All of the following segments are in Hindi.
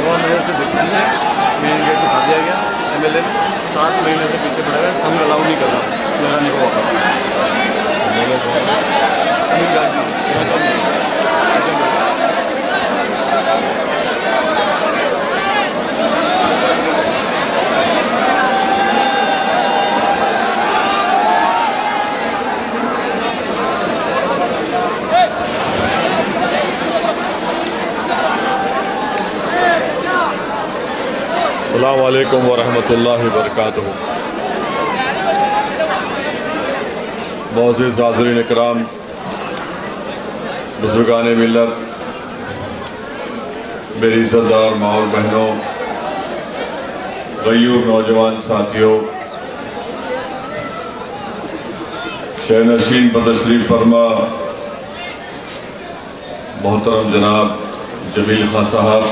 भगवान नगर से दिखती है, मेन गेट उठा दिया गया। MLA 7 महीने से पीछे पड़ा हुआ है, संघ अलाउ नहीं कर रहा लगाने को वापस। अस्सलामु अलैकुम वरहमतुल्लाहि वबरकातुहू। मोअज़्ज़िज़ हाज़रीन इकराम, बुज़ुर्गान मिल्लत, मेरी इज़्ज़तदार माँ और बहनों, गय्यूर नौजवान साथियों, शहनशीन पर तशरीफ़ फरमा मोहतरम जनाब जमील खां साहब,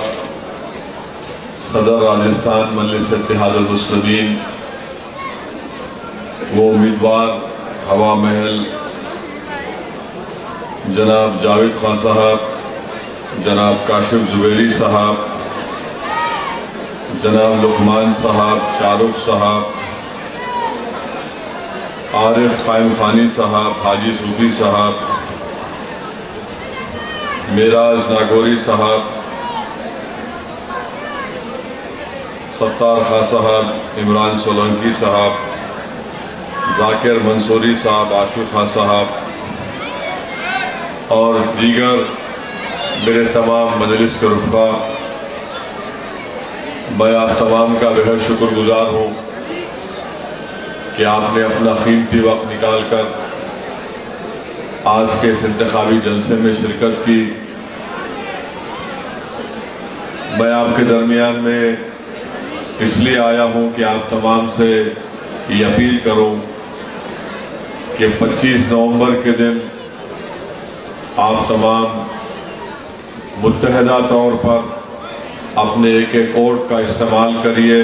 सदर राजस्थान मजलिस इत्तेहादुल मुस्लिमीन, वो उम्मीदवार हवा महल जनाब जावेद खां साहब, जनाब काशिफ जुबैरी साहब, जनाब लुकमान साहब, शाहरुख साहब, आरिफ कायम खानी साहब, हाजी सूफी साहब, मेराज नागौरी साहब, सत्तार खां साहब, इमरान सोलंकी साहब, जाकिर मंसूरी साहब, आशू खां साहब और दीगर मेरे तमाम मजलिस के रुफ़ा, मैं आप तमाम का बेहद शुक्रगुजार हूँ कि आपने अपना कीमती वक्त निकाल कर आज के इस इंतखाबी जलसे में शिरकत की। मैं आपके दरमियान में इसलिए आया हूं कि आप तमाम से ये अपील करूं कि 25 नवंबर के दिन आप तमाम मुत्तहदा तौर पर अपने एक एक वोट का इस्तेमाल करिए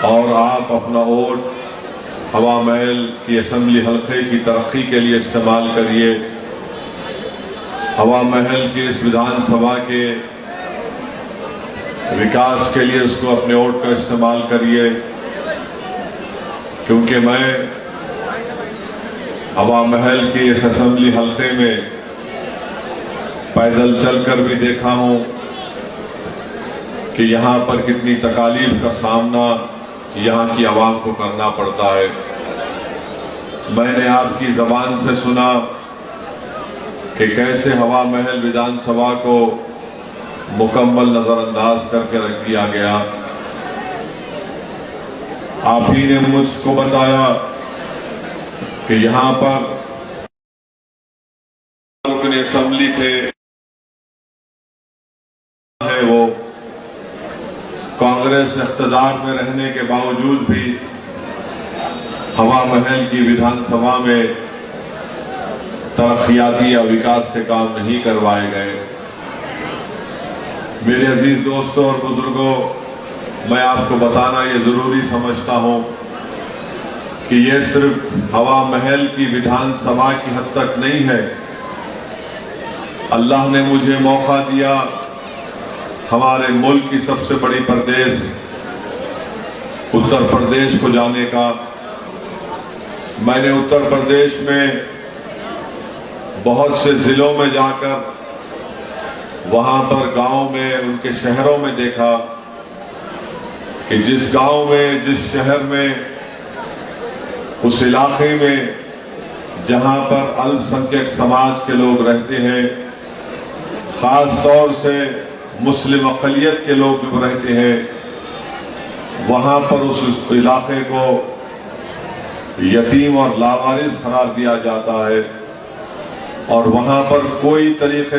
और आप अपना वोट हवा महल की असम्बली हल्के की तरक्की के लिए इस्तेमाल करिए। हवा महल की इस विधानसभा के विकास के लिए उसको अपने वोट का इस्तेमाल करिए, क्योंकि मैं हवा महल की इस असेंबली हल्के में पैदल चलकर भी देखा हूं कि यहाँ पर कितनी तकालीफ का सामना यहाँ की आवाम को करना पड़ता है। मैंने आपकी ज़बान से सुना कि कैसे हवा महल विधानसभा को मुकम्मल नजरअंदाज करके रख दिया गया। आप ही ने मुझको बताया कि यहाँ पर रुकन असेंबली थे, वो कांग्रेस इख्तिदार में रहने के बावजूद भी हवा महल की विधानसभा में तरक्याती या विकास के काम नहीं करवाए गए। मेरे अजीज दोस्तों और बुजुर्गों, मैं आपको बताना ये जरूरी समझता हूं कि ये सिर्फ हवा महल की विधानसभा की हद तक नहीं है। अल्लाह ने मुझे मौका दिया हमारे मुल्क की सबसे बड़ी प्रदेश उत्तर प्रदेश को जाने का। मैंने उत्तर प्रदेश में बहुत से जिलों में जाकर वहां पर गांव में, उनके शहरों में देखा कि जिस गांव में, जिस शहर में, उस इलाके में जहां पर अल्पसंख्यक समाज के लोग रहते हैं, खास तौर से मुस्लिम अक़लियत के लोग जो रहते हैं, वहां पर उस इलाके को यतीम और लावारिस करार दिया जाता है और वहां पर कोई तरीके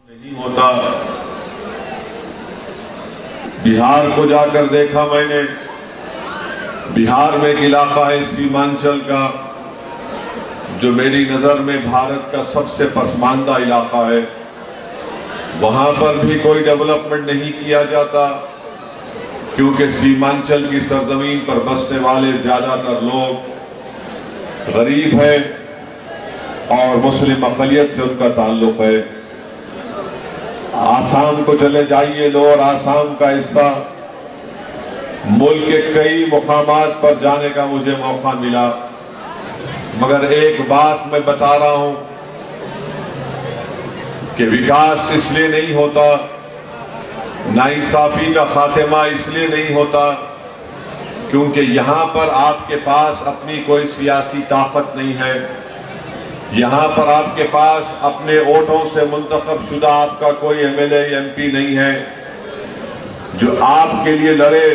नहीं होता। बिहार को जाकर देखा मैंने, बिहार में एक इलाका है सीमांचल का, जो मेरी नजर में भारत का सबसे पसमानदा इलाका है। वहां पर भी कोई डेवलपमेंट नहीं किया जाता, क्योंकि सीमांचल की सरजमीन पर बसने वाले ज्यादातर लोग गरीब हैं और मुस्लिम अक़लियत से उनका ताल्लुक है। आसाम को चले जाइए, लोअर आसाम का हिस्सा, मुल्क के कई मुकामात पर जाने का मुझे मौका मिला, मगर एक बात मैं बता रहा हूं कि विकास इसलिए नहीं होता, नाइंसाफी का खात्मा इसलिए नहीं होता क्योंकि यहां पर आपके पास अपनी कोई सियासी ताकत नहीं है, यहां पर आपके पास अपने वोटों से मुंतखब शुदा आपका कोई एमएलए एमपी नहीं है जो आपके लिए लड़े,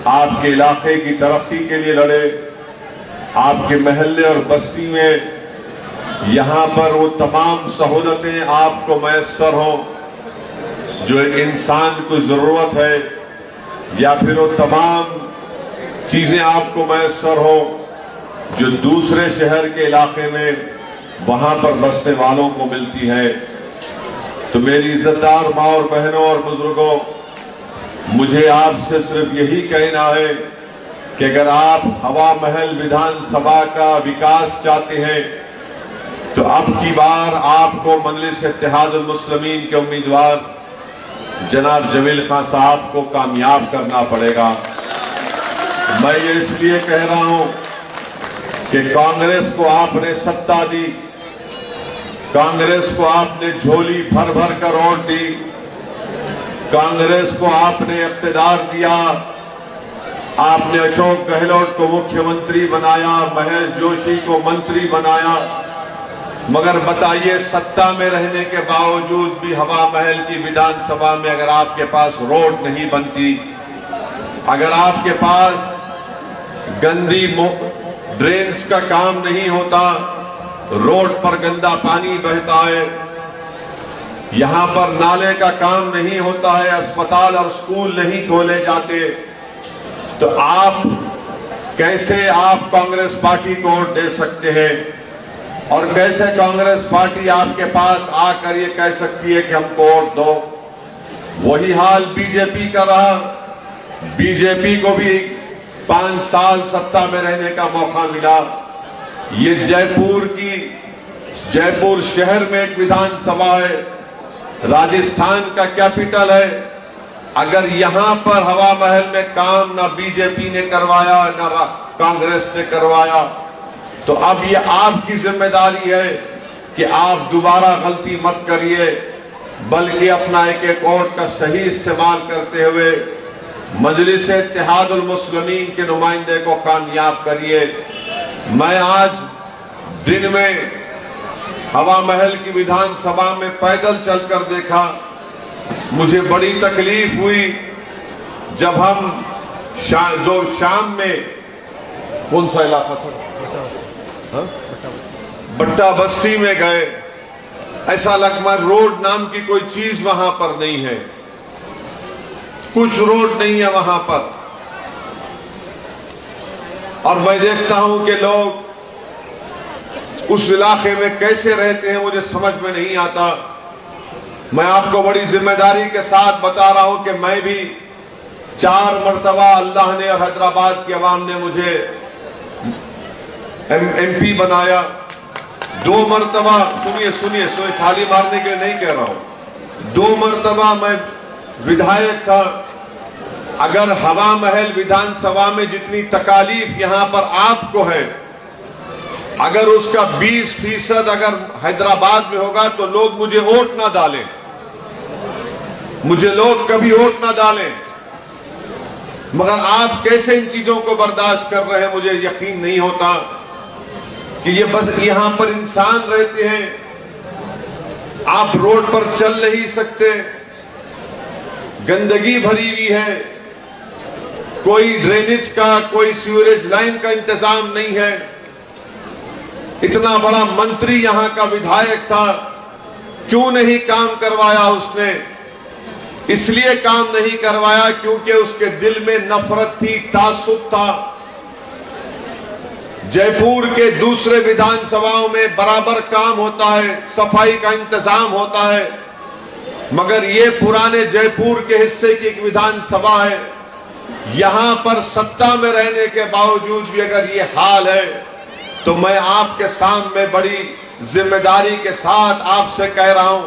आपके इलाके की तरक्की के लिए लड़े, आपके महल्ले और बस्ती में यहां पर वो तमाम सहूलतें आपको मैसर हों जो एक इंसान को जरूरत है, या फिर वो तमाम चीजें आपको मैसर हो जो दूसरे शहर के इलाके में वहां पर बसने वालों को मिलती है। तो मेरी इज्जतदार माँ और बहनों और बुजुर्गों, मुझे आपसे सिर्फ यही कहना है कि अगर आप हवा महल विधानसभा का विकास चाहते हैं तो अब की बार आपको मजलिस इत्तेहादुल मुस्लिमीन के उम्मीदवार जनाब जमील खान साहब को कामयाब करना पड़ेगा। मैं ये इसलिए कह रहा हूं कि कांग्रेस को आपने सत्ता दी, कांग्रेस को आपने झोली भर भर कर वोट दी, कांग्रेस को आपने इख्तिदार दिया, आपने अशोक गहलोत को मुख्यमंत्री बनाया, महेश जोशी को मंत्री बनाया, मगर बताइए सत्ता में रहने के बावजूद भी हवा महल की विधानसभा में अगर आपके पास रोड नहीं बनती, अगर आपके पास गंदी ड्रेन्स का काम नहीं होता, रोड पर गंदा पानी बहता है, यहां पर नाले का काम नहीं होता है, अस्पताल और स्कूल नहीं खोले जाते, तो आप कैसे आप कांग्रेस पार्टी को वोट दे सकते हैं? और कैसे कांग्रेस पार्टी आपके पास आकर ये कह सकती है कि हमको वोट दो? वही हाल बीजेपी का रहा। बीजेपी को भी 5 साल सत्ता में रहने का मौका मिला। ये जयपुर शहर में एक विधानसभा है, राजस्थान का कैपिटल है। अगर यहां पर हवा महल में काम ना बीजेपी ने करवाया ना कांग्रेस ने करवाया, तो अब ये आपकी जिम्मेदारी है कि आप दोबारा गलती मत करिए, बल्कि अपना एक एक वोट का सही इस्तेमाल करते हुए मजलिस इत्तेहादुल मुस्लिमीन के नुमाइंदे को कामयाब करिए। मैं आज दिन में हवा महल की विधानसभा में पैदल चलकर देखा, मुझे बड़ी तकलीफ हुई जब हम शाम में, कौन सा इलाका था, बट्टा बस्ती में गए, ऐसा लगता रोड नाम की कोई चीज वहां पर नहीं है, कुछ रोड नहीं है वहां पर। और मैं देखता हूं कि लोग उस इलाके में कैसे रहते हैं, मुझे समझ में नहीं आता। मैं आपको बड़ी जिम्मेदारी के साथ बता रहा हूं कि मैं भी 4 मरतबा अल्लाह ने और हैदराबाद की आवाम ने मुझे एमपी बनाया। 2 मरतबा, सुनिए, थाली मारने के लिए नहीं कह रहा हूं, 2 मरतबा मैं विधायक था। अगर हवा महल विधानसभा में जितनी तकालीफ यहां पर आपको है, अगर उसका 20% अगर हैदराबाद में होगा तो लोग मुझे वोट ना डालें, मुझे लोग कभी वोट ना डालें। मगर आप कैसे इन चीजों को बर्दाश्त कर रहे हैं, मुझे यकीन नहीं होता कि ये बस यहां पर इंसान रहते हैं, आप रोड पर चल नहीं सकते, गंदगी भरी हुई है, कोई ड्रेनेज का, कोई सीवरेज लाइन का इंतजाम नहीं है। इतना बड़ा मंत्री यहां का विधायक था, क्यों नहीं काम करवाया उसने? इसलिए काम नहीं करवाया क्योंकि उसके दिल में नफरत थी, तासुब था। जयपुर के दूसरे विधानसभाओं में बराबर काम होता है, सफाई का इंतजाम होता है, मगर ये पुराने जयपुर के हिस्से की एक विधानसभा है। यहां पर सत्ता में रहने के बावजूद भी अगर ये हाल है, तो मैं आपके सामने बड़ी जिम्मेदारी के साथ आपसे कह रहा हूं,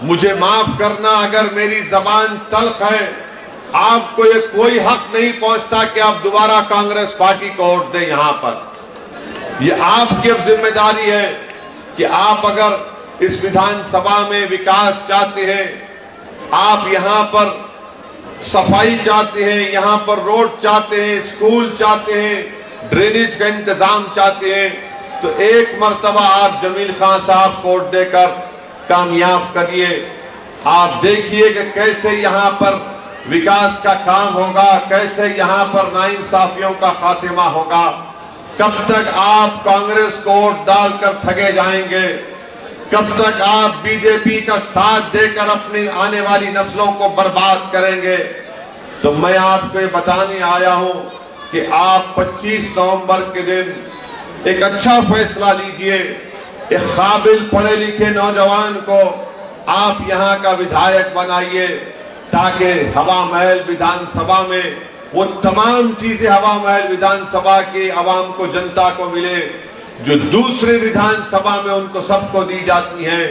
मुझे माफ करना अगर मेरी जबान तल्ख है। आपको ये कोई हक नहीं पहुंचता कि आप दोबारा कांग्रेस पार्टी को वोट दें। यहां पर ये आपकी अब जिम्मेदारी है कि आप अगर इस विधानसभा में विकास चाहते हैं, आप यहां पर सफाई चाहते हैं, यहां पर रोड चाहते हैं, स्कूल चाहते हैं, ड्रेनेज का इंतजाम चाहते हैं, तो एक मर्तबा आप जमील खान साहब को वोट देकर कामयाब करिए। आप देखिए कि कैसे यहां पर विकास का काम होगा, कैसे यहां पर नाइंसाफियों का खात्मा होगा। कब तक आप कांग्रेस को वोट डालकर ठगे जाएंगे? कब तक आप बीजेपी का साथ देकर अपनी आने वाली नस्लों को बर्बाद करेंगे? तो मैं आपको ये बताने आया हूं कि आप 25 नवंबर के दिन एक अच्छा फैसला लीजिए। एक काबिल पढ़े लिखे नौजवान को आप यहां का विधायक बनाइए, ताकि हवा महल विधानसभा में वो तमाम चीजें हवा महल विधानसभा के आवाम को, जनता को मिले जो दूसरे विधानसभा में उनको सबको दी जाती है।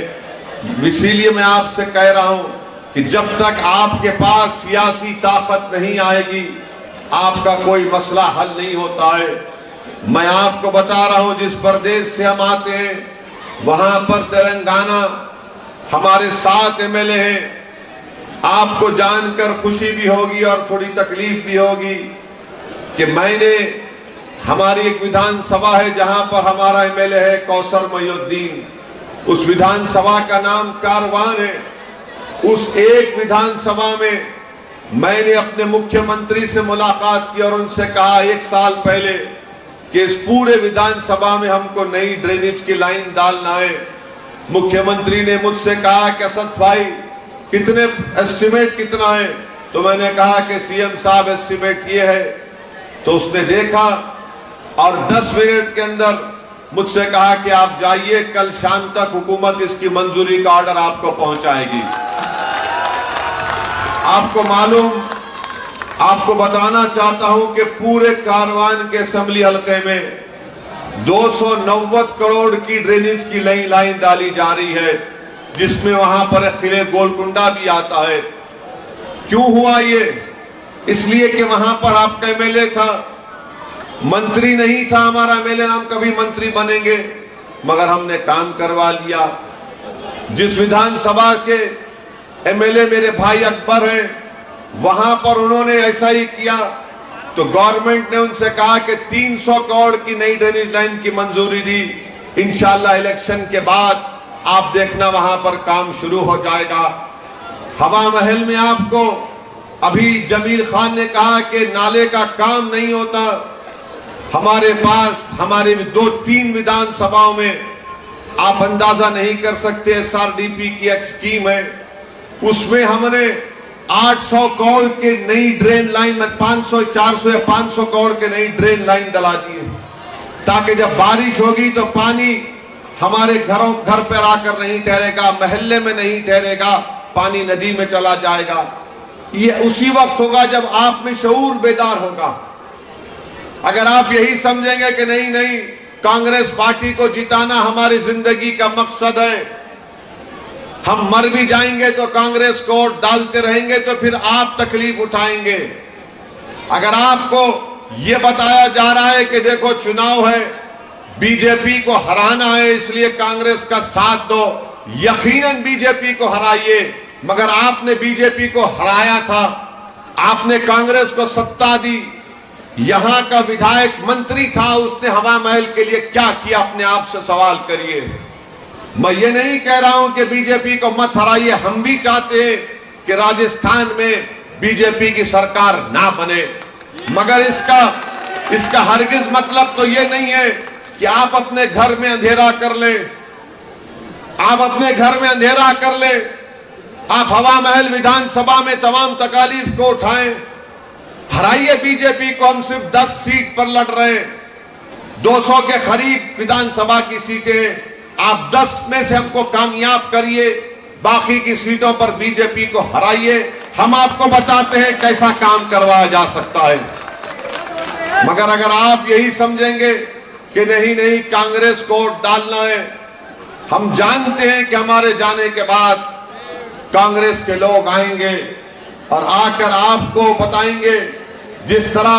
इसीलिए मैं आपसे कह रहा हूं कि जब तक आपके पास सियासी ताकत नहीं आएगी, आपका कोई मसला हल नहीं होता है। मैं आपको बता रहा हूं, जिस प्रदेश से हम आते हैं वहां पर तेलंगाना हमारे 7 एमएलए हैं। आपको जानकर खुशी भी होगी और थोड़ी तकलीफ भी होगी कि मैंने, हमारी एक विधानसभा है जहां पर हमारा एमएलए है कौसर मोइनुद्दीन, उस विधानसभा का नाम कारवान है। उस एक विधानसभा में मैंने अपने मुख्यमंत्री से मुलाकात की और उनसे कहा 1 साल पहले कि इस पूरे विधानसभा में हमको नई ड्रेनेज की लाइन डालना है। मुख्यमंत्री ने मुझसे कहा कि असद भाई कितने एस्टिमेट कितना है? तो मैंने कहा कि सीएम साहब एस्टिमेट ये है। तो उसने देखा और 10 मिनट के अंदर मुझसे कहा कि आप जाइए, कल शाम तक हुकूमत इसकी मंजूरी का ऑर्डर आपको पहुंचाएगी। आपको मालूम, आपको बताना चाहता हूं कि पूरे कारवान के असेंबली हलके में 290 करोड़ की ड्रेनेज की नई लाइन डाली जा रही है, जिसमें वहां पर किले गोलकुंडा भी आता है। क्यों हुआ ये? इसलिए कि वहां पर आपका एमएलए था, मंत्री नहीं था। हमारा एमएलए, हम कभी मंत्री बनेंगे, मगर हमने काम करवा लिया। जिस विधानसभा के एमएलए मेरे भाई अकबर हैं, वहां पर उन्होंने ऐसा ही किया। तो गवर्नमेंट ने उनसे कहा कि 300 करोड़ की नई ड्रेनेज लाइन की मंजूरी दी। इंशाल्लाह इलेक्शन के बाद आप देखना वहां पर काम शुरू हो जाएगा। हवा महल में आपको अभी जमील खान ने कहा कि नाले का काम नहीं होता। हमारे पास, हमारे 2-3 विधानसभाओं में आप अंदाजा नहीं कर सकते, एसआरडीपी की एक स्कीम है, उसमें हमने 800 करोड़ की नई ड्रेन लाइन में 500, 400 या 500 करोड़ के नई ड्रेन लाइन डला दी है, ताकि जब बारिश होगी तो पानी हमारे घर पर आकर नहीं ठहरेगा, महल्ले में नहीं ठहरेगा, पानी नदी में चला जाएगा। ये उसी वक्त होगा जब आप में शऊर बेदार होगा। अगर आप यही समझेंगे कि नहीं नहीं, कांग्रेस पार्टी को जिताना हमारी जिंदगी का मकसद है, हम मर भी जाएंगे तो कांग्रेस को वोट डालते रहेंगे, तो फिर आप तकलीफ उठाएंगे। अगर आपको यह बताया जा रहा है कि देखो चुनाव है, बीजेपी को हराना है, इसलिए कांग्रेस का साथ दो, यकीनन बीजेपी को हराइए। मगर आपने बीजेपी को हराया था, आपने कांग्रेस को सत्ता दी, यहां का विधायक मंत्री था, उसने हवा महल के लिए क्या किया, अपने आप से सवाल करिए। मैं ये नहीं कह रहा हूं कि बीजेपी को मत हराइए, हम भी चाहते हैं कि राजस्थान में बीजेपी की सरकार ना बने, मगर इसका हरगिज मतलब तो ये नहीं है कि आप अपने घर में अंधेरा कर ले, आप अपने घर में अंधेरा कर ले, आप हवा महल विधानसभा में तमाम तकालीफ को उठाएं, हराइए बीजेपी को। हम सिर्फ 10 सीट पर लड़ रहे हैं, 200 के करीब विधानसभा की सीटें, आप 10 में से हमको कामयाब करिए, बाकी की सीटों पर बीजेपी को हराइए। हम आपको बताते हैं कैसा काम करवाया जा सकता है। मगर अगर आप यही समझेंगे कि नहीं नहीं कांग्रेस को वोट डालना है, हम जानते हैं कि हमारे जाने के बाद कांग्रेस के लोग आएंगे और आकर आपको बताएंगे, जिस तरह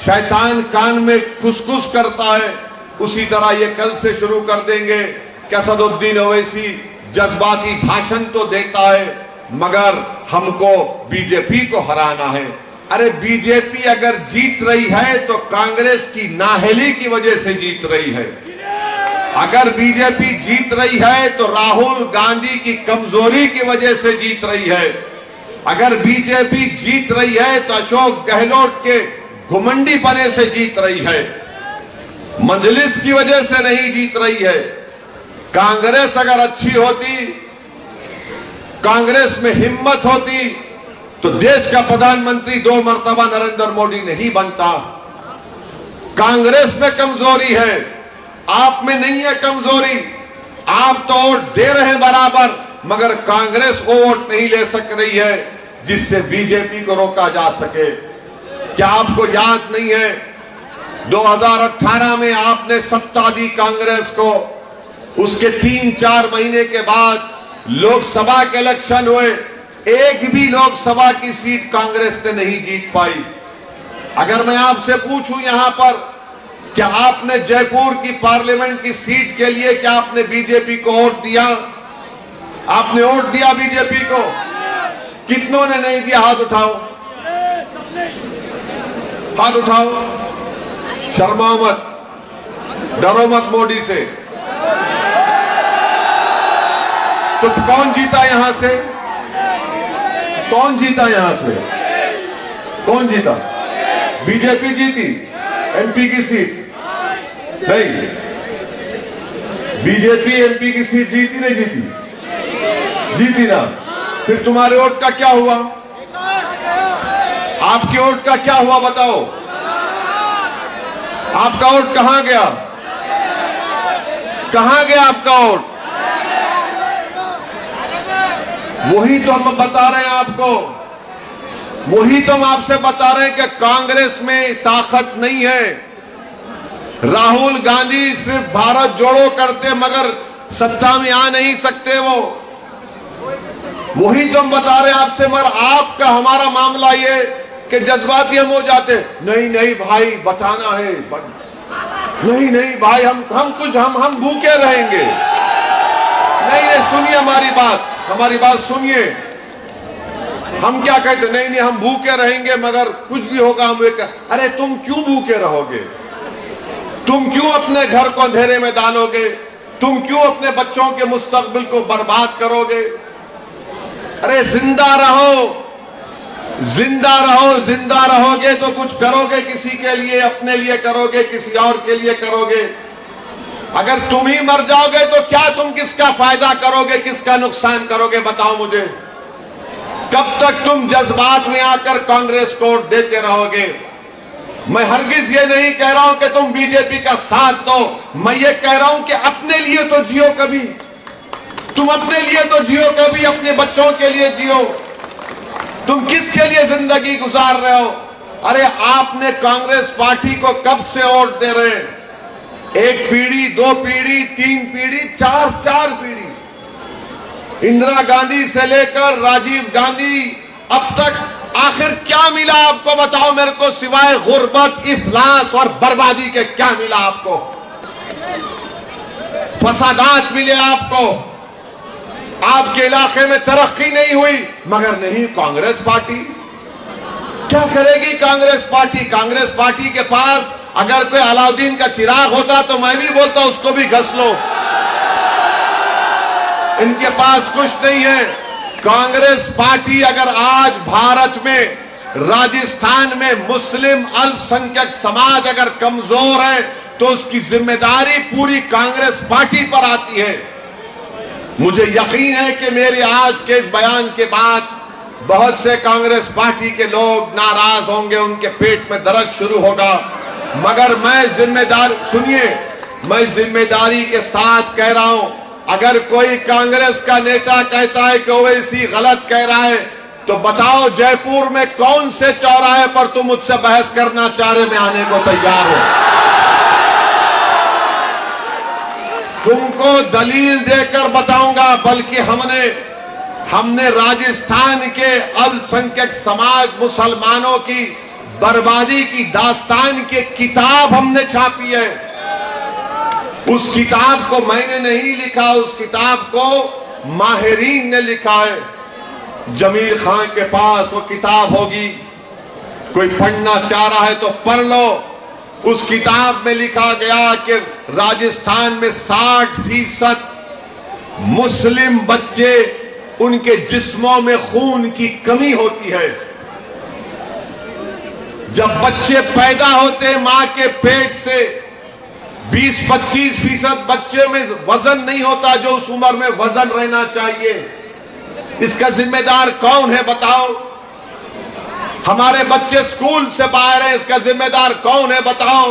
शैतान कान में खुसखुस करता है उसी तरह ये कल से शुरू कर देंगे कि असदुद्दीन ओवैसी जज्बाती भाषण तो देता है मगर हमको बीजेपी को हराना है। अरे बीजेपी अगर जीत रही है तो कांग्रेस की नाअहली की वजह से जीत रही है। अगर बीजेपी जीत रही है तो राहुल गांधी की कमजोरी की वजह से जीत रही है। अगर बीजेपी जीत रही है तो अशोक गहलोत के घुमंडी पने से जीत रही है, मजलिस की वजह से नहीं जीत रही है। कांग्रेस अगर अच्छी होती, कांग्रेस में हिम्मत होती तो देश का प्रधानमंत्री 2 मर्तबा नरेंद्र मोदी नहीं बनता। कांग्रेस में कमजोरी है, आप में नहीं है कमजोरी। आप तो वोट दे रहे हैं बराबर मगर कांग्रेस वो वोट नहीं ले सक रही है जिससे बीजेपी को रोका जा सके। क्या आपको याद नहीं है 2018 में आपने सत्ता दी कांग्रेस को, उसके 3-4 महीने के बाद लोकसभा के इलेक्शन हुए, एक भी लोकसभा की सीट कांग्रेस ने नहीं जीत पाई। अगर मैं आपसे पूछूं यहां पर, क्या आपने जयपुर की पार्लियामेंट की सीट के लिए क्या आपने बीजेपी को वोट दिया? आपने वोट दिया बीजेपी को? कितनों ने नहीं दिया? हाथ उठाओ, हाथ उठाओ। शर्माओ मत, डरो मत मोदी से। तो कौन जीता यहां से? कौन जीता यहां से? कौन जीता? बीजेपी जीती एमपी की सीट? नहीं, बीजेपी एमपी की सीट जीती नहीं जीती? जीती ना। फिर तुम्हारे वोट का क्या हुआ? आपके वोट का क्या हुआ बताओ? आपका वोट कहां गया? कहां गया आपका वोट? वही तो हम बता रहे हैं आपको, वही तो हम आपसे बता रहे हैं कि कांग्रेस में ताकत नहीं है। राहुल गांधी सिर्फ भारत जोड़ो करते मगर सत्ता में आ नहीं सकते वो। वही तो हम बता रहे हैं आपसे, मगर आपका हमारा मामला ये कि जज्बाती हम हो जाते, नहीं नहीं भाई बताना है, नहीं नहीं भाई हम भूखे रहेंगे। नहीं नहीं, सुनिए हमारी बात सुनिए। हम क्या कहते? नहीं नहीं हम भूखे रहेंगे मगर कुछ भी होगा हम अरे तुम क्यों भूखे रहोगे? तुम क्यों अपने घर को अंधेरे में डालोगे? तुम क्यों अपने बच्चों के मुस्तकबिल को बर्बाद करोगे? अरे जिंदा रहो, जिंदा रहो। जिंदा रहोगे तो कुछ करोगे, किसी के लिए, अपने लिए करोगे, किसी और के लिए करोगे। अगर तुम ही मर जाओगे तो क्या तुम किसका फायदा करोगे, किसका नुकसान करोगे? बताओ मुझे। कब तक तुम जज्बात में आकर कांग्रेस को वोट देते रहोगे? मैं हरगिज ये नहीं कह रहा हूं कि तुम बीजेपी का साथ दो, मैं ये कह रहा हूं कि अपने लिए तो जियो कभी। तुम अपने लिए तो जियो कभी, अपने बच्चों के लिए जियो। तुम किसके लिए जिंदगी गुजार रहे हो? अरे आपने कांग्रेस पार्टी को कब से वोट दे रहे हैं? 1 पीढ़ी, 2 पीढ़ी, 3 पीढ़ी, 4 पीढ़ी। इंदिरा गांधी से लेकर राजीव गांधी अब तक आखिर क्या मिला आपको? बताओ मेरे को, सिवाय गुर्बत, इफलास और बर्बादी के क्या मिला आपको? फसादात मिले आपको, आपके इलाके में तरक्की नहीं हुई। मगर नहीं, कांग्रेस पार्टी क्या करेगी? कांग्रेस पार्टी के पास अगर कोई अलाउद्दीन का चिराग होता तो मैं भी बोलता उसको भी घस लो। इनके पास कुछ नहीं है। कांग्रेस पार्टी अगर आज भारत में, राजस्थान में मुस्लिम अल्पसंख्यक समाज अगर कमजोर है तो उसकी जिम्मेदारी पूरी कांग्रेस पार्टी पर आती है। मुझे यकीन है कि मेरे आज के इस बयान के बाद बहुत से कांग्रेस पार्टी के लोग नाराज होंगे, उनके पेट में दर्द शुरू होगा। मगर मैं जिम्मेदारी के साथ कह रहा हूं, अगर कोई कांग्रेस का नेता कहता है कि ओवैसी गलत कह रहा है तो बताओ जयपुर में कौन से चौराहे पर तुम मुझसे बहस करना चाह रहे, मैं आने को तैयार हूं। तुमको दलील देकर बताऊंगा, बल्कि हमने राजस्थान के अल्पसंख्यक समाज मुसलमानों की बर्बादी की दास्तान की किताब हमने छापी है। उस किताब को मैंने नहीं लिखा, उस किताब को माहिरीन ने लिखा है। जमील खान के पास वो किताब होगी, कोई पढ़ना चाह रहा है तो पढ़ लो। उस किताब में लिखा गया कि राजस्थान में 60% मुस्लिम बच्चे, उनके जिस्मों में खून की कमी होती है। जब बच्चे पैदा होते हैं मां के पेट से, 20-25% बच्चे में वजन नहीं होता जो उस उम्र में वजन रहना चाहिए। इसका जिम्मेदार कौन है बताओ? हमारे बच्चे स्कूल से बाहर हैं, इसका जिम्मेदार कौन है बताओ?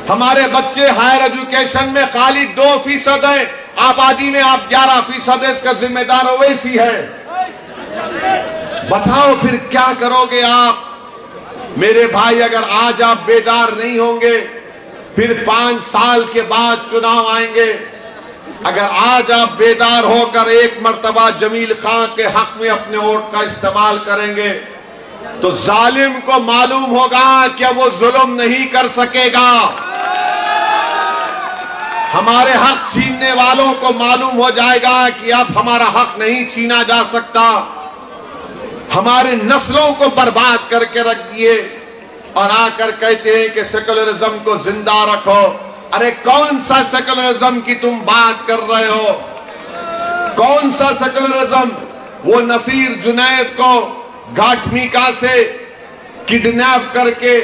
हमारे बच्चे हायर एजुकेशन में खाली 2% हैं, आबादी में आप 11% है, इसका जिम्मेदार ओवैसी है। बताओ फिर क्या करोगे आप? मेरे भाई, अगर आज आप बेदार नहीं होंगे, फिर 5 साल के बाद चुनाव आएंगे। अगर आज आप बेदार होकर एक मर्तबा जमील खान के हक में अपने वोट का इस्तेमाल करेंगे, तो जालिम को मालूम होगा कि वो जुल्म नहीं कर सकेगा। हमारे हक छीनने वालों को मालूम हो जाएगा कि अब हमारा हक नहीं छीना जा सकता। हमारे नस्लों को बर्बाद करके रख दिए और आकर कहते हैं कि सेकुलरिज्म को जिंदा रखो। अरे कौन सा सेकुलरिज्म की तुम बात कर रहे हो? कौन सा सेकुलरिज्म? वो नसीर जुनैद को घाटमीका से किडनैप करके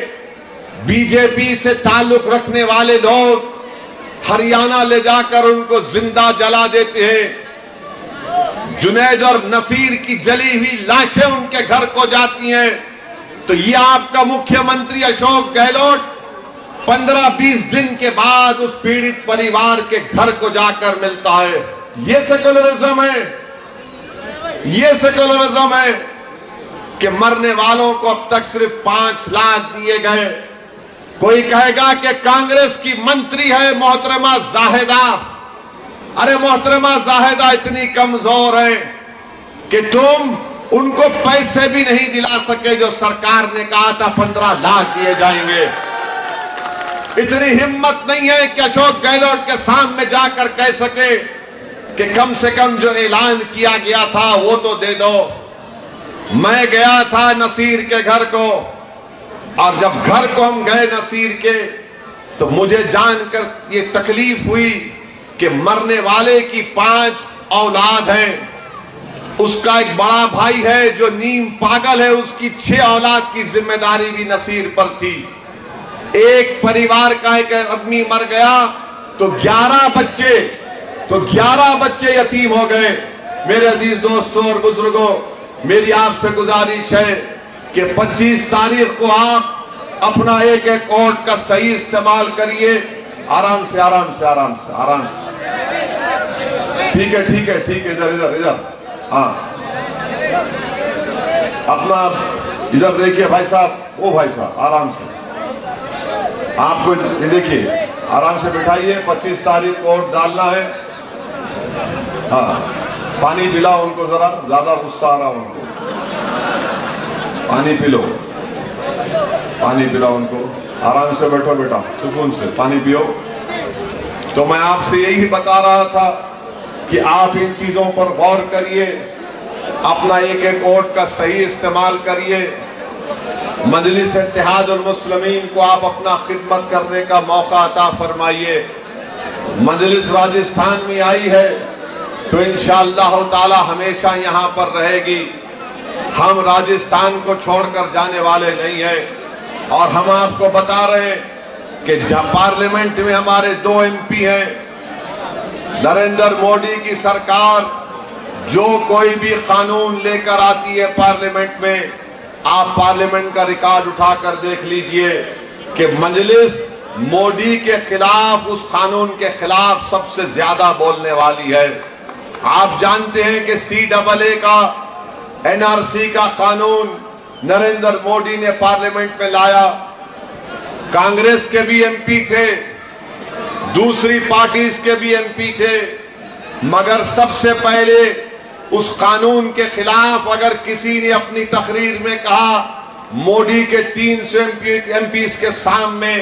बीजेपी से ताल्लुक रखने वाले लोग हरियाणा ले जाकर उनको जिंदा जला देते हैं। जुनैद और नसीर की जली हुई लाशें उनके घर को जाती हैं। तो ये आपका मुख्यमंत्री अशोक गहलोत 15-20 दिन के बाद उस पीड़ित परिवार के घर को जाकर मिलता है। ये सेकुलरिज्म है, ये सेकुलरिज्म है कि मरने वालों को अब तक सिर्फ 5 लाख दिए गए। कोई कहेगा कि कांग्रेस की मंत्री है मोहतरमा जाहिदा। अरे मोहतरमा जाहिदा इतनी कमजोर है कि तुम उनको पैसे भी नहीं दिला सके जो सरकार ने कहा था 15 लाख दिए जाएंगे। इतनी हिम्मत नहीं है कि अशोक गहलोत के सामने जाकर कह सके कि कम से कम जो ऐलान किया गया था वो तो दे दो। मैं गया था नसीर के घर को, और जब घर को हम गए नसीर के, तो मुझे जानकर ये तकलीफ हुई कि मरने वाले की 5 औलाद हैं। उसका एक बड़ा भाई है जो नीम पागल है, उसकी 6 औलाद की जिम्मेदारी भी नसीर पर थी। एक परिवार का एक आदमी मर गया तो 11 बच्चे यतीम हो गए। मेरे अजीज दोस्तों और बुजुर्गों, मेरी आपसे गुजारिश है कि 25 तारीख को आप अपना एक वोट का सही इस्तेमाल करिए। आराम से आराम से आराम से आराम से। ठीक है ठीक है ठीक है, इधर इधर इधर। हाँ, अपना इधर देखिए भाई साहब, वो भाई साहब आराम से। आपको ये देखिए, आराम से बिठाइए। 25 तारीख को वोट डालना है। हाँ, पानी पिलाओ उनको, जरा ज्यादा गुस्सा आ रहा उनको। पानी पिलो, पानी पिलाओ उनको। आराम से बैठो बेटा, सुकून से पानी पियो। तो मैं आपसे यही बता रहा था कि आप इन चीजों पर गौर करिए, अपना एक वोट का सही इस्तेमाल करिए। मजलिस इत्तेहादुल मुस्लिमीन को आप अपना खिदमत करने का मौका अता फरमाइए। मजलिस राजस्थान में आई है तो इंशाअल्लाह ताला हमेशा यहाँ पर रहेगी। हम राजस्थान को छोड़कर जाने वाले नहीं हैं। और हम आपको बता रहे हैं कि पार्लियामेंट में हमारे 2 MP हैं। नरेंद्र मोदी की सरकार जो कोई भी कानून लेकर आती है पार्लियामेंट में, आप पार्लियामेंट का रिकॉर्ड उठाकर देख लीजिए कि मजलिस मोदी के खिलाफ, उस कानून के खिलाफ सबसे ज्यादा बोलने वाली है। आप जानते हैं कि CAA का, NRC का कानून नरेंद्र मोदी ने पार्लियामेंट में लाया। कांग्रेस के भी MP थे, दूसरी पार्टीज के भी एमपी थे, मगर सबसे पहले उस कानून के खिलाफ अगर किसी ने अपनी तकरीर में कहा मोदी के 300 एमपीज के सामने,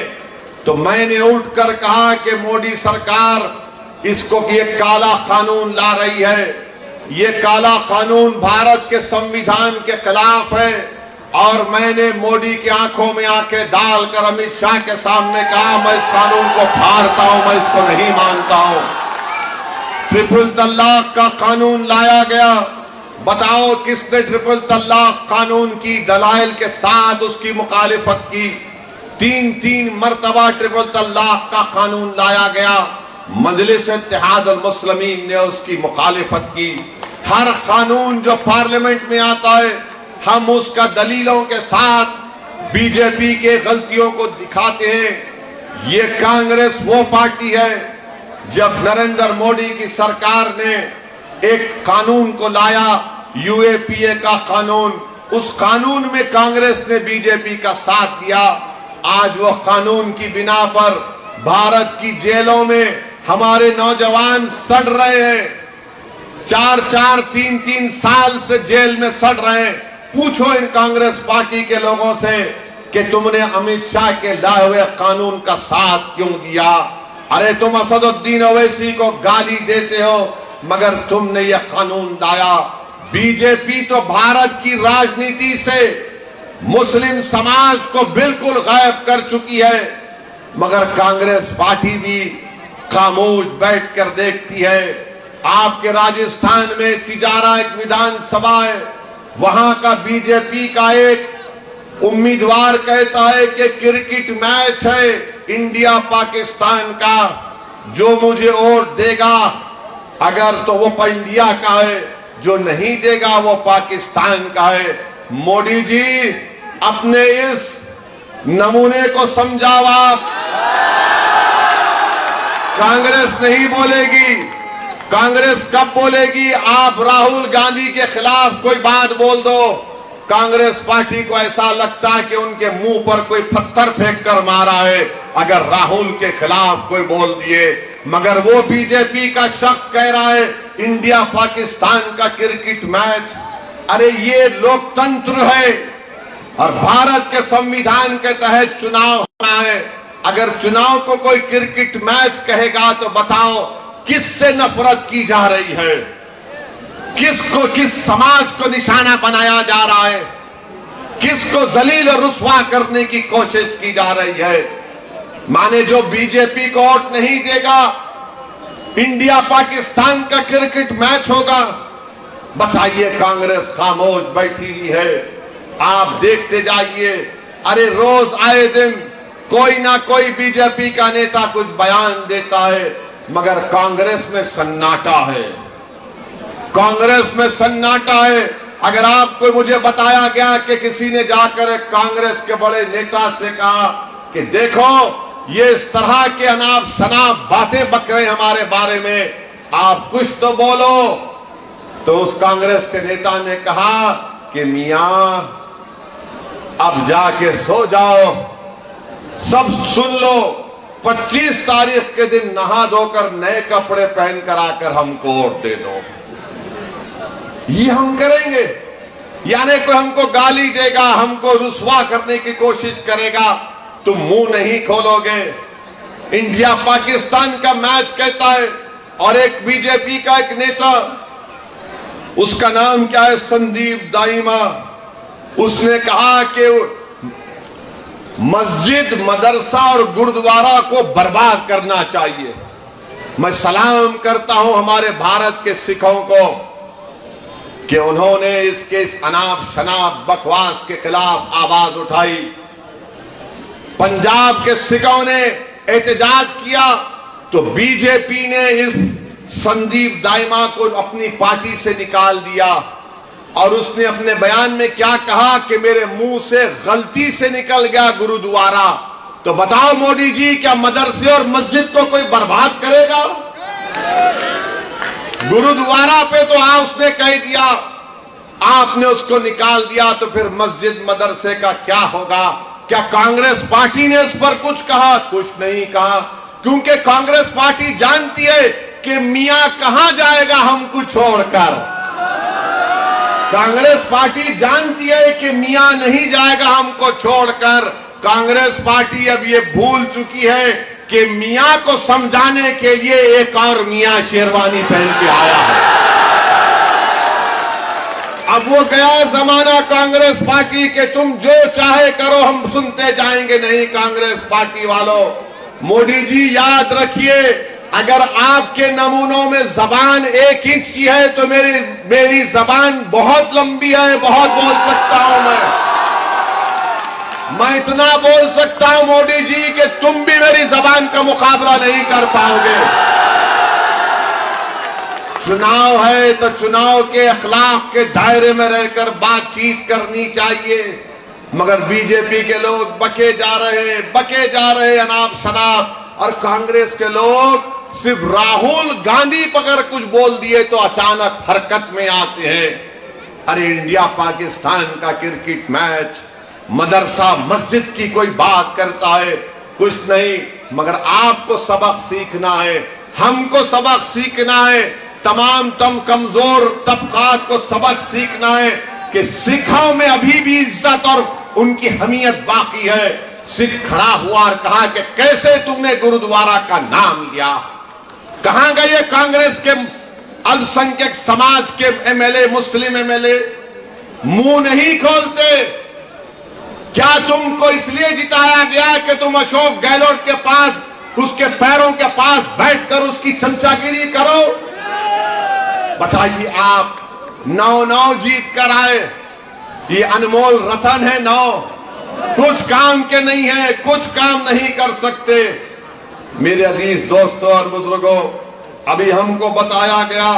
तो मैंने उठकर कहा कि मोदी सरकार इसको ये काला कानून ला रही है, ये काला कानून भारत के संविधान के खिलाफ है। और मैंने मोदी की आंखों में आंखें डालकर अमित शाह के सामने कहा मैं इस कानून को फाड़ता हूं, मैं इसको नहीं मानता हूं। ट्रिपल तलाक का कानून लाया गया, बताओ किसने ट्रिपल तलाक कानून की दलाइल के साथ उसकी मुखालिफत की। 3 मर्तबा ट्रिपल तलाक का कानून लाया गया, मजलिस इत्तेहाद अल मुस्लिमीन ने उसकी मुखालिफत की। हर कानून जो पार्लियामेंट में आता है हम उसका दलीलों के साथ बीजेपी के गलतियों को दिखाते हैं। ये कांग्रेस वो पार्टी है, जब नरेंद्र मोदी की सरकार ने एक कानून को लाया यूएपीए का कानून, उस कानून में कांग्रेस ने बीजेपी का साथ दिया। आज वो कानून की बिना पर भारत की जेलों में हमारे नौजवान सड़ रहे हैं, 4-4, 3-3 साल से जेल में सड़ रहे हैं। पूछो इन कांग्रेस पार्टी के लोगों से कि तुमने अमित शाह के लाए हुए कानून का साथ क्यों दिया। अरे तुम असदुद्दीन ओवैसी को गाली देते हो, मगर तुमने यह कानून लाया। बीजेपी तो भारत की राजनीति से मुस्लिम समाज को बिल्कुल गायब कर चुकी है, मगर कांग्रेस पार्टी भी खामोश बैठकर देखती है। आपके राजस्थान में तिजारा एक विधानसभा है, वहां का बीजेपी का एक उम्मीदवार कहता है कि क्रिकेट मैच है इंडिया पाकिस्तान का, जो मुझे वोट देगा अगर तो वो इंडिया का है, जो नहीं देगा वो पाकिस्तान का है। मोदी जी अपने इस नमूने को समझाओ आप। कांग्रेस नहीं बोलेगी, कांग्रेस कब बोलेगी? आप राहुल गांधी के खिलाफ कोई बात बोल दो, कांग्रेस पार्टी को ऐसा लगता है कि उनके मुंह पर कोई पत्थर फेंक कर मारा है अगर राहुल के खिलाफ कोई बोल दिए। मगर वो बीजेपी का शख्स कह रहा है इंडिया पाकिस्तान का क्रिकेट मैच। अरे ये लोकतंत्र है और भारत के संविधान के तहत चुनाव होना है। अगर चुनाव को कोई क्रिकेट मैच कहेगा तो बताओ किससे नफरत की जा रही है? किसको, किस समाज को निशाना बनाया जा रहा है? किसको जलील और रुस्वा करने की कोशिश की जा रही है? माने जो बीजेपी को वोट नहीं देगा, इंडिया पाकिस्तान का क्रिकेट मैच होगा। बताइए, कांग्रेस खामोश बैठी हुई है, आप देखते जाइए। अरे रोज आए दिन कोई ना कोई बीजेपी का नेता कुछ बयान देता है, मगर कांग्रेस में सन्नाटा है, कांग्रेस में सन्नाटा है। अगर आपको मुझे बताया गया कि किसी ने जाकर कांग्रेस के बड़े नेता से कहा कि देखो ये इस तरह के अनाप शनाप बातें बक रहे हमारे बारे में, आप कुछ तो बोलो, तो उस कांग्रेस के नेता ने कहा कि मियां अब जाके सो जाओ, सब सुन लो, 25 तारीख के दिन नहा धोकर नए कपड़े पहन कर आकर हमको वोट दे दो। ये हम करेंगे, यानी कोई हमको गाली देगा, हमको रुस्वा करने की कोशिश करेगा, तुम मुंह नहीं खोलोगे। इंडिया पाकिस्तान का मैच कहता है। और एक बीजेपी का एक नेता, उसका नाम क्या है, संदीप दाइमा, उसने कहा कि मस्जिद, मदरसा और गुरुद्वारा को बर्बाद करना चाहिए। मैं सलाम करता हूं हमारे भारत के सिखों को कि उन्होंने इसके इस अनाप शनाप बकवास के खिलाफ आवाज उठाई। पंजाब के सिखों ने एहतजाज किया तो बीजेपी ने इस संदीप दाइमा को अपनी पार्टी से निकाल दिया और उसने अपने बयान में क्या कहा कि मेरे मुंह से गलती से निकल गया गुरुद्वारा। तो बताओ मोदी जी, क्या मदरसे और मस्जिद को कोई बर्बाद करेगा? गुरुद्वारा पे तो उसने कह दिया, आपने उसको निकाल दिया, तो फिर मस्जिद मदरसे का क्या होगा? क्या कांग्रेस पार्टी ने इस पर कुछ कहा? कुछ नहीं कहा। क्योंकि कांग्रेस पार्टी जानती है कि मियां कहां जाएगा हमको छोड़कर। कांग्रेस पार्टी जानती है कि मियां नहीं जाएगा हमको छोड़कर। कांग्रेस पार्टी अब ये भूल चुकी है कि मियां को समझाने के लिए एक और मियां शेरवानी पहन के आया है। अब वो गया जमाना कांग्रेस पार्टी के तुम जो चाहे करो हम सुनते जाएंगे। नहीं कांग्रेस पार्टी वालों, मोदी जी याद रखिए, अगर आपके नमूनों में जबान 1 इंच की है तो मेरी जबान बहुत लंबी है, बहुत बोल सकता हूं मैं इतना बोल सकता हूं मोदी जी कि तुम भी मेरी जबान का मुकाबला नहीं कर पाओगे। चुनाव है तो चुनाव के अखलाक के दायरे में रहकर बातचीत करनी चाहिए, मगर बीजेपी के लोग बके जा रहे अनाप शनाप, और कांग्रेस के लोग सिर्फ राहुल गांधी पकड़ कुछ बोल दिए तो अचानक हरकत में आते हैं। अरे इंडिया पाकिस्तान का क्रिकेट मैच, मदरसा मस्जिद की कोई बात करता है, कुछ नहीं, मगर आपको सबक सीखना है, हमको सबक सीखना है, तमाम कमजोर तबकात को सबक सीखना है कि सिखों में अभी भी इज्जत और उनकी हमीयत बाकी है। सिख खड़ा हुआ और कहा कि कैसे तुमने गुरुद्वारा का नाम लिया। कहां गए कांग्रेस के अल्पसंख्यक समाज के एमएलए, मुस्लिम एमएलए? मुंह नहीं खोलते। क्या तुमको इसलिए जिताया गया कि तुम अशोक गहलोत के पास, उसके पैरों के पास बैठकर उसकी चमचागिरी करो? बताइए, आप 9-9 जीत कर आए, ये अनमोल रतन है 9, कुछ काम के नहीं है, कुछ काम नहीं कर सकते। मेरे अजीज दोस्तों और बुजुर्गों, अभी हमको बताया गया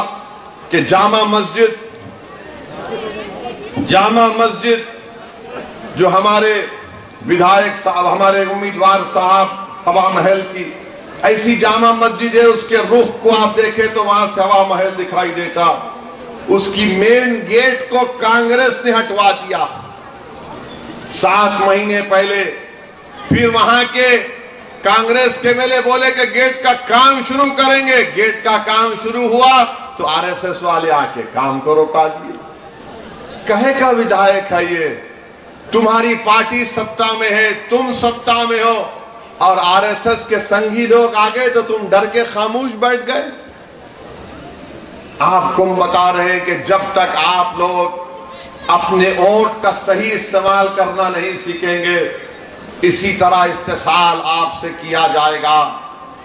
कि जामा मस्जिद जो हमारे विधायक साहब, हमारे उम्मीदवार साहब हवा महल की ऐसी जामा मस्जिद है, उसके रुख को आप देखें तो वहां से हवा महल दिखाई देता। उसकी मेन गेट को कांग्रेस ने हटवा दिया 7 महीने पहले। फिर वहां के कांग्रेस के एमएलए बोले कि गेट का काम शुरू करेंगे। गेट का काम शुरू हुआ तो आरएसएस वाले आके काम को रोका दिए। कहे का विधायक है ये? तुम्हारी पार्टी सत्ता में है, तुम सत्ता में हो, और आरएसएस के संगी लोग आ गए तो तुम डर के खामोश बैठ गए। आपको बता रहे हैं कि जब तक आप लोग अपने वोट का सही इस्तेमाल करना नहीं सीखेंगे, इसी तरह इस्तेसाल आपसे किया जाएगा।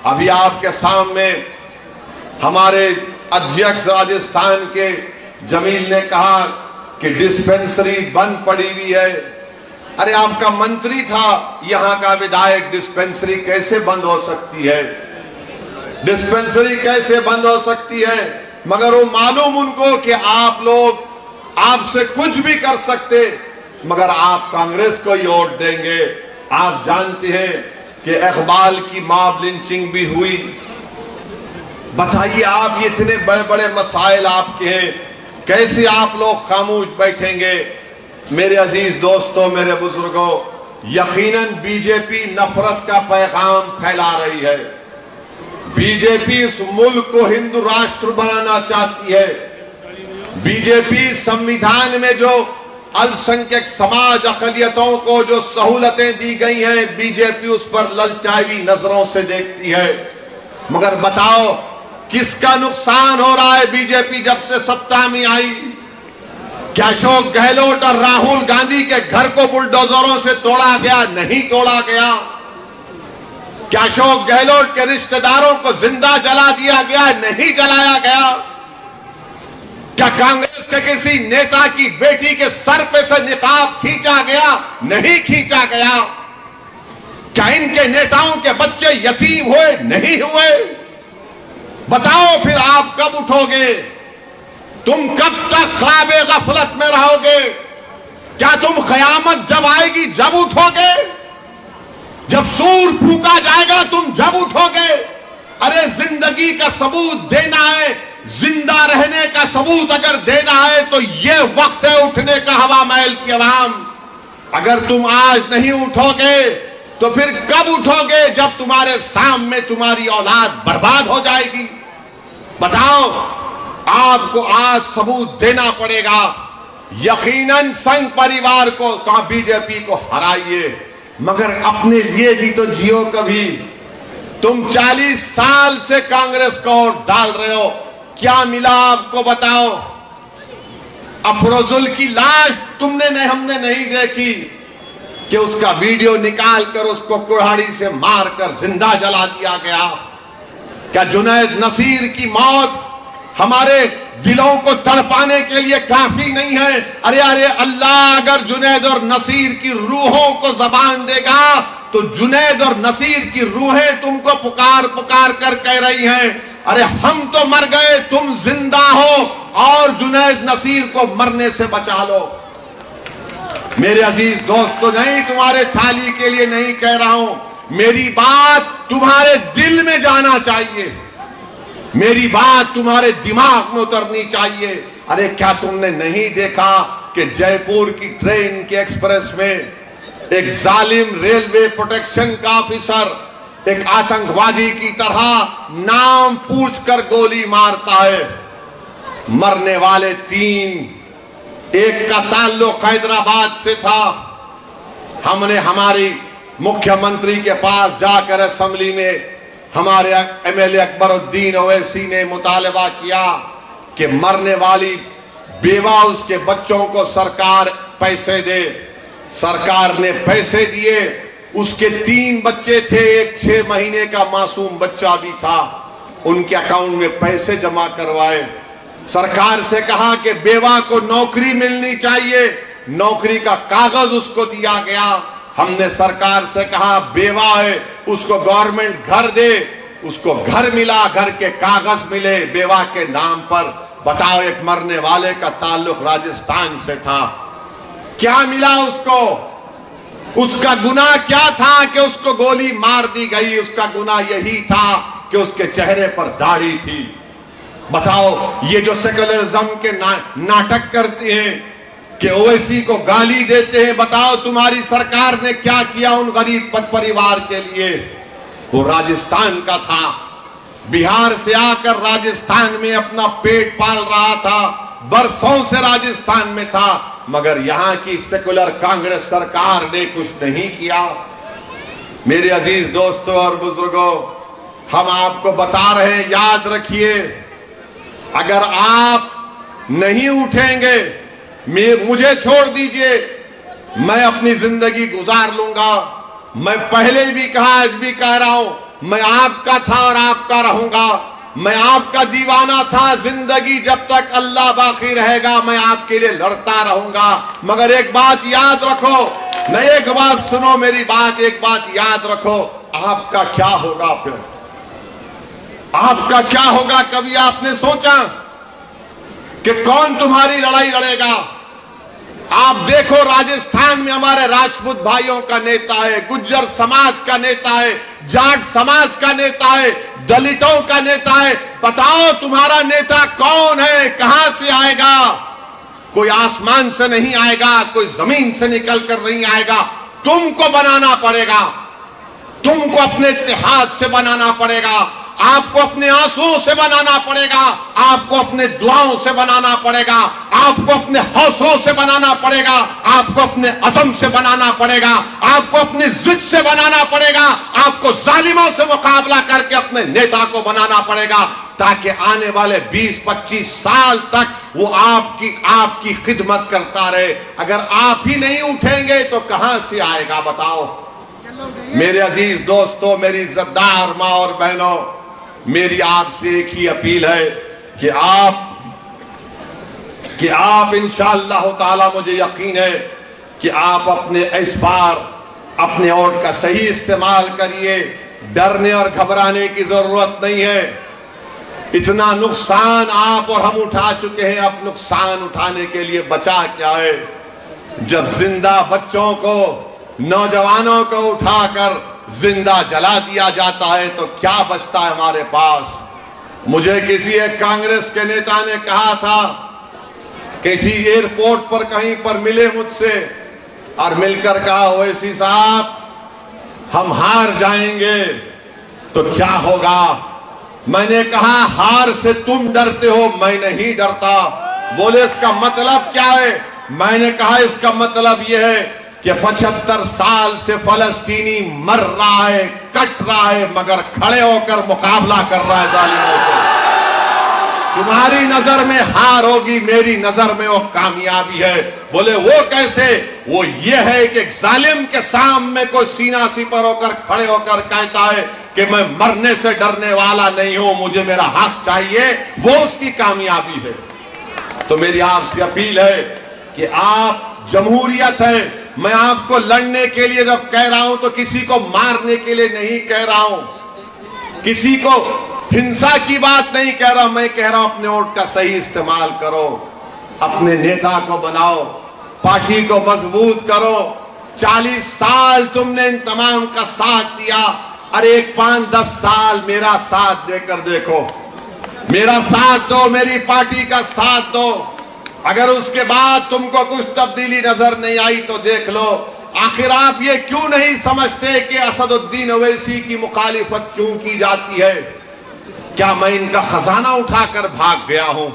अभी आपके सामने हमारे अध्यक्ष राजस्थान के जमील ने कहा कि डिस्पेंसरी बंद पड़ी हुई है। अरे आपका मंत्री था, यहां का विधायक, डिस्पेंसरी कैसे बंद हो सकती है? डिस्पेंसरी कैसे बंद हो सकती है? मगर वो मालूम उनको कि आप लोग आपसे कुछ भी कर सकते, मगर आप कांग्रेस को ही वोट देंगे। आप जानते हैं कि इकबाल की मॉब लिंचिंग भी हुई। बताइए, आप ये इतने बड़े बड़े मसाइल आपके हैं, कैसे आप लोग खामोश बैठेंगे? मेरे अजीज दोस्तों, मेरे बुजुर्गों, यकीनन बीजेपी नफरत का पैगाम फैला रही है। बीजेपी इस मुल्क को हिंदू राष्ट्र बनाना चाहती है। बीजेपी संविधान में जो अल्पसंख्यक समाज अकलियतों को जो सहूलतें दी गई हैं, बीजेपी उस पर ललचाई नजरों से देखती है। मगर बताओ, किसका नुकसान हो रहा है बीजेपी जब से सत्ता में आई? क्या अशोक गहलोत और राहुल गांधी के घर को बुलडोजरों से तोड़ा गया? नहीं तोड़ा गया। क्या अशोक गहलोत के रिश्तेदारों को जिंदा जला दिया गया? नहीं जलाया गया। क्या कांग्रेस के किसी नेता की बेटी के सर पे से निकाब खींचा गया? नहीं खींचा गया। क्या इनके नेताओं के बच्चे यतीम हुए? नहीं हुए। बताओ, फिर आप कब उठोगे? तुम कब तक ख्वाबे गफलत में रहोगे? क्या तुम कयामत जब आएगी जब उठोगे? जब सूर फूका जाएगा तुम जब उठोगे? अरे जिंदगी का सबूत देना है, जिंदा रहने का सबूत अगर देना है तो ये वक्त है उठने का, हवा महल की आवाम। अगर तुम आज नहीं उठोगे तो फिर कब उठोगे जब तुम्हारे सामने तुम्हारी औलाद बर्बाद हो जाएगी? बताओ, आपको आज सबूत देना पड़ेगा। यकीनन संघ परिवार को, बीजेपी को हराइए, मगर अपने लिए भी तो जियो कभी। तुम 40 साल से कांग्रेस को वोट डाल रहे हो, क्या मिला आपको बताओ? अफरोजुल की लाश हमने नहीं देखी कि उसका वीडियो निकालकर उसको कुल्हाड़ी से मारकर जिंदा जला दिया गया। क्या जुनैद नसीर की मौत हमारे दिलों को तड़पाने के लिए काफी नहीं है? अरे अल्लाह अगर जुनैद और नसीर की रूहों को जबान देगा तो जुनैद और नसीर की रूहें तुमको पुकार पुकार कर कह रही हैं, अरे हम तो मर गए, तुम जिंदा हो और जुनैद नसीर को मरने से बचा लो। मेरे अजीज दोस्तों, नहीं तुम्हारे थाली के लिए नहीं कह रहा हूं, मेरी बात तुम्हारे दिल में जाना चाहिए, मेरी बात तुम्हारे दिमाग में उतरनी चाहिए। अरे क्या तुमने नहीं देखा कि जयपुर की ट्रेन के एक्सप्रेस में एक जालिम रेलवे प्रोटेक्शन का ऑफिसर एक आतंकवादी की तरह नाम पूछकर गोली मारता है। मरने वाले 3, एक का ताल्लुक हैदराबाद से था। हमने हमारी मुख्यमंत्री के पास जाकर असेंबली में हमारे एमएलए अकबरुद्दीन ओवैसी ने मुतालबा किया कि मरने वाली बेवा उसके बच्चों को सरकार पैसे दे। सरकार ने पैसे दिए, उसके 3 बच्चे थे, एक 6 महीने का मासूम बच्चा भी था, उनके अकाउंट में पैसे जमा करवाए। सरकार से कहा कि बेवा को नौकरी मिलनी चाहिए, नौकरी का कागज उसको दिया गया। हमने सरकार से कहा बेवा है, उसको गवर्नमेंट घर दे, उसको घर मिला, घर के कागज मिले बेवा के नाम पर। बताओ, एक मरने वाले का ताल्लुक राजस्थान से था, क्या मिला उसको? उसका गुनाह क्या था कि उसको गोली मार दी गई? उसका गुनाह यही था कि उसके चेहरे पर दाढ़ी थी। बताओ, ये जो सेकुलरिज्म के नाटक करते हैं कि ओवैसी को गाली देते हैं, बताओ तुम्हारी सरकार ने क्या किया उन गरीब परिवार के लिए? वो राजस्थान का था, बिहार से आकर राजस्थान में अपना पेट पाल रहा था, बरसों से राजस्थान में था, मगर यहां की सेकुलर कांग्रेस सरकार ने कुछ नहीं किया। मेरे अजीज दोस्तों और बुजुर्गों, हम आपको बता रहे हैं, याद रखिए, अगर आप नहीं उठेंगे, मुझे छोड़ दीजिए, मैं अपनी जिंदगी गुजार लूंगा। मैं पहले भी कहा, आज भी कह रहा हूं, मैं आपका था और आपका रहूंगा। मैं आपका दीवाना था, जिंदगी जब तक अल्लाह बाकी रहेगा मैं आपके लिए लड़ता रहूंगा। मगर एक बात याद रखो, नहीं, एक बात सुनो मेरी बात, एक बात याद रखो, आपका क्या होगा फिर? आपका क्या होगा? कभी आपने सोचा कि कौन तुम्हारी लड़ाई लड़ेगा? आप देखो, राजस्थान में हमारे राजपूत भाइयों का नेता है, गुज्जर समाज का नेता है, जाट समाज का नेता है, दलितों का नेता है। बताओ तुम्हारा नेता कौन है? कहां से आएगा? कोई आसमान से नहीं आएगा, कोई जमीन से निकल कर नहीं आएगा। तुमको बनाना पड़ेगा, तुमको अपने इत्तेहाद से बनाना पड़ेगा, आपको अपने आंसुओं से बनाना पड़ेगा, आपको अपने दुआओं से बनाना पड़ेगा, आपको अपने हौसलों से बनाना पड़ेगा, आपको अपने अज़म से बनाना पड़ेगा, आपको अपनी जिद से बनाना पड़ेगा, आपको जालिमों से मुकाबला करके अपने नेता को बनाना पड़ेगा, ताकि आने वाले 20-25 साल तक वो आपकी खिदमत करता रहे। अगर आप ही नहीं उठेंगे तो कहां से आएगा? बताओ। मेरे अजीज दोस्तों, मेरी इज्जतदार माँ और बहनों, मेरी आपसे एक ही अपील है कि आप इंशाअल्लाह ताला, मुझे यकीन है कि आप अपने इस बार अपने वोट का सही इस्तेमाल करिए। डरने और घबराने की जरूरत नहीं है। इतना नुकसान आप और हम उठा चुके हैं, अब नुकसान उठाने के लिए बचा क्या है? जब जिंदा बच्चों को, नौजवानों को उठाकर जिंदा जला दिया जाता है तो क्या बचता है हमारे पास? मुझे किसी एक कांग्रेस के नेता ने कहा था, किसी एयरपोर्ट पर कहीं पर मिले मुझसे और मिलकर कहा, ओवैसी साहब हम हार जाएंगे तो क्या होगा। मैंने कहा हार से तुम डरते हो, मैं नहीं डरता। बोले इसका मतलब क्या है। मैंने कहा इसका मतलब यह है कि 75 साल से फलस्तीनी मर रहा है, कट रहा है, मगर खड़े होकर मुकाबला कर रहा है जालिमों से। तुम्हारी नजर में हार होगी, मेरी नजर में वो कामयाबी है। बोले वो कैसे। वो ये है कि जालिम के सामने कोई सीना सिपर होकर खड़े होकर कहता है कि मैं मरने से डरने वाला नहीं हूं, मुझे मेरा हक चाहिए, वो उसकी कामयाबी है। तो मेरी आपसे अपील है कि आप, जमहूरियत है, मैं आपको लड़ने के लिए जब कह रहा हूं तो किसी को मारने के लिए नहीं कह रहा हूं, किसी को हिंसा की बात नहीं कह रहा। मैं कह रहा हूं अपने वोट का सही इस्तेमाल करो, अपने नेता को बनाओ, पार्टी को मजबूत करो। 40 साल तुमने इन तमाम का साथ दिया, अरे एक 5-10 साल मेरा साथ देकर देखो, मेरा साथ दो, मेरी पार्टी का साथ दो। अगर उसके बाद तुमको कुछ तब्दीली नजर नहीं आई तो देख लो। आखिर आप ये क्यों नहीं समझते कि असदुद्दीन ओवैसी की मुखालिफत क्यों की जाती है। क्या मैं इनका खजाना उठाकर भाग गया हूं।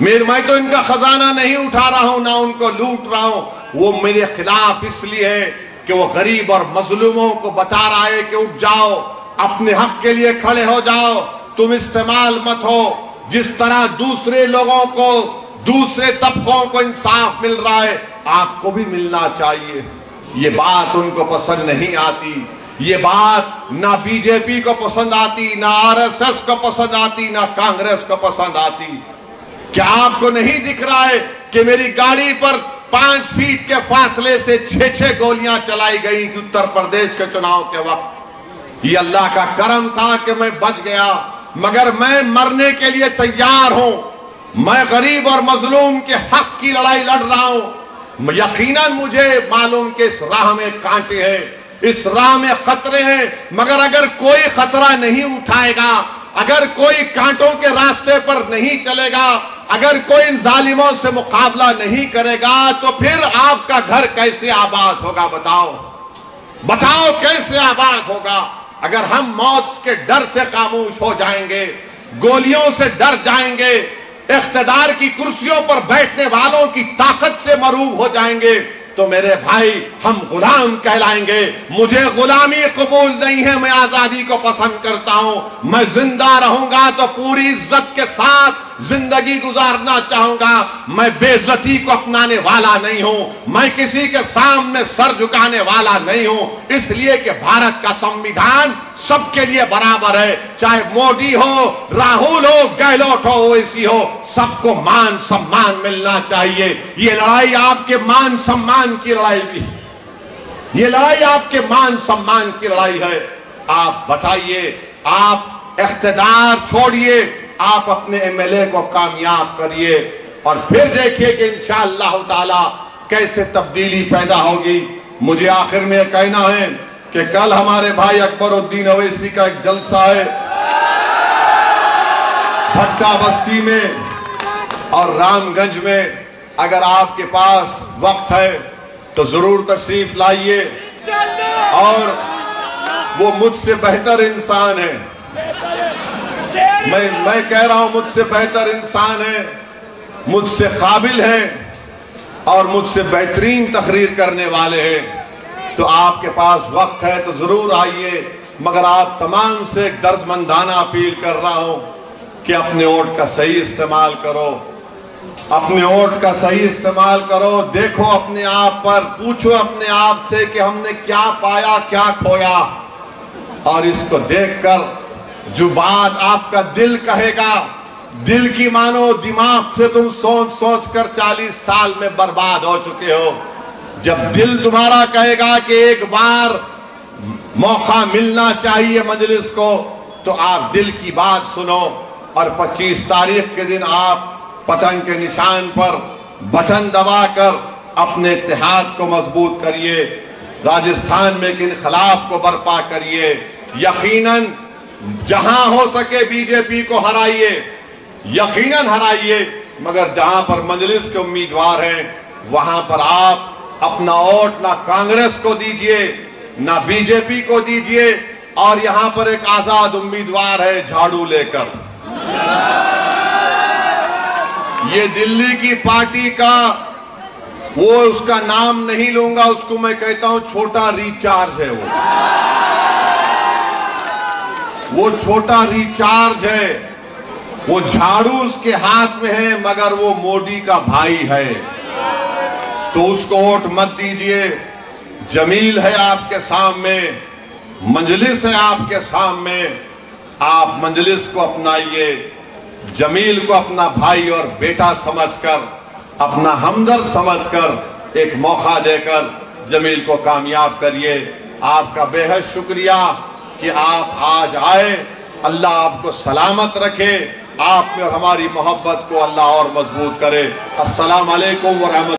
मैं तो इनका खजाना नहीं उठा रहा हूं, ना उनको लूट रहा हूं। वो मेरे खिलाफ इसलिए है कि वो गरीब और मजलूमों को बता रहा है कि उठ जाओ, अपने हक के लिए खड़े हो जाओ, तुम इस्तेमाल मत हो। जिस तरह दूसरे लोगों को, दूसरे तबकों को इंसाफ मिल रहा है, आपको भी मिलना चाहिए। ये बात उनको पसंद नहीं आती। ये बात ना बीजेपी को पसंद आती, ना आरएसएस को पसंद आती, ना कांग्रेस को पसंद आती। क्या आपको नहीं दिख रहा है कि मेरी गाड़ी पर 5 फीट के फासले से 6-6 गोलियां चलाई गई थी उत्तर प्रदेश के चुनाव के वक्त। ये अल्लाह का करम था कि मैं बच गया, मगर मैं मरने के लिए तैयार हूं। मैं गरीब और मजलूम के हक की लड़ाई लड़ रहा हूं। यकीनन मुझे मालूम कि इस राह में कांटे हैं, इस राह में खतरे हैं, मगर अगर कोई खतरा नहीं उठाएगा, अगर कोई कांटों के रास्ते पर नहीं चलेगा, अगर कोई इन जालिमों से मुकाबला नहीं करेगा, तो फिर आपका घर कैसे आबाद होगा। बताओ कैसे आबाद होगा। अगर हम मौत के डर से खामोश हो जाएंगे, गोलियों से डर जाएंगे, इख्तिदार की कुर्सियों पर बैठने वालों की ताकत से मरूब हो जाएंगे, तो मेरे भाई हम गुलाम कहलाएंगे। मुझे गुलामी कबूल नहीं है, मैं आजादी को पसंद करता हूं। मैं जिंदा रहूंगा तो पूरी इज्जत के साथ जिंदगी गुजारना चाहूंगा। मैं बेइज्जती को अपनाने वाला नहीं हूं, मैं किसी के सामने सर झुकाने वाला नहीं हूं। इसलिए कि भारत का संविधान सबके लिए बराबर है, चाहे मोदी हो, राहुल हो, गहलोत हो, ओवैसी हो, सबको मान सम्मान मिलना चाहिए। ये लड़ाई आपके मान सम्मान की लड़ाई भी है, ये लड़ाई आपके मान सम्मान की लड़ाई है। आप बताइए, आप इख्तिदार छोड़िए, आप अपने एमएलए को कामयाब करिए और फिर देखिए कि इंशाअल्लाह ताला कैसे तब्दीली पैदा होगी। मुझे आखिर में कहना है कि कल हमारे भाई अकबरुद्दीन ओवैसी का एक जलसा है भट्टा बस्ती में और रामगंज में। अगर आपके पास वक्त है तो जरूर तशरीफ लाइए। और वो मुझसे बेहतर इंसान है, मैं कह रहा हूं मुझसे बेहतर इंसान है, मुझसे काबिल है और मुझसे बेहतरीन तकरीर करने वाले हैं। तो आपके पास वक्त है तो जरूर आइए। मगर आप तमाम से एक दर्दमंदाना अपील कर रहा हूं कि अपने वोट का सही इस्तेमाल करो, अपने वोट का सही इस्तेमाल करो। देखो अपने आप पर, पूछो अपने आप से कि हमने क्या पाया, क्या खोया। और इसको देखकर जो बात आपका दिल कहेगा, दिल की मानो, दिमाग से तुम सोच सोच कर 40 साल में बर्बाद हो चुके हो। जब दिल तुम्हारा कहेगा कि एक बार मौका मिलना चाहिए मजलिस को, तो आप दिल की बात सुनो और 25 तारीख के दिन आप पतंग के निशान पर बटन दबाकर अपने इत्तेहाद को मजबूत करिए। राजस्थान में एक इनकलाब को बर्पा करिए। यकीनन जहां हो सके बीजेपी को हराइए, यकीनन हराइए। मगर जहां पर मजलिस के उम्मीदवार हैं, वहां पर आप अपना वोट ना कांग्रेस को दीजिए, ना बीजेपी को दीजिए। और यहां पर एक आजाद उम्मीदवार है झाड़ू लेकर, ये दिल्ली की पार्टी का, वो उसका नाम नहीं लूंगा, उसको मैं कहता हूं छोटा रिचार्ज है। वो छोटा रिचार्ज है, वो झाड़ू उसके हाथ में है मगर वो मोदी का भाई है, तो उसको वोट मत दीजिए। जमील है आपके सामने, मंजलिस है आपके सामने, आप मंजलिस को अपनाइए, जमील को अपना भाई और बेटा समझकर, अपना हमदर्द समझकर एक मौका देकर जमील को कामयाब करिए। आपका बेहद शुक्रिया कि आप आज आए। अल्लाह आपको सलामत रखे, आप में और हमारी मोहब्बत को अल्लाह और मजबूत करे। अस्सलाम वालेकुम व रहमत।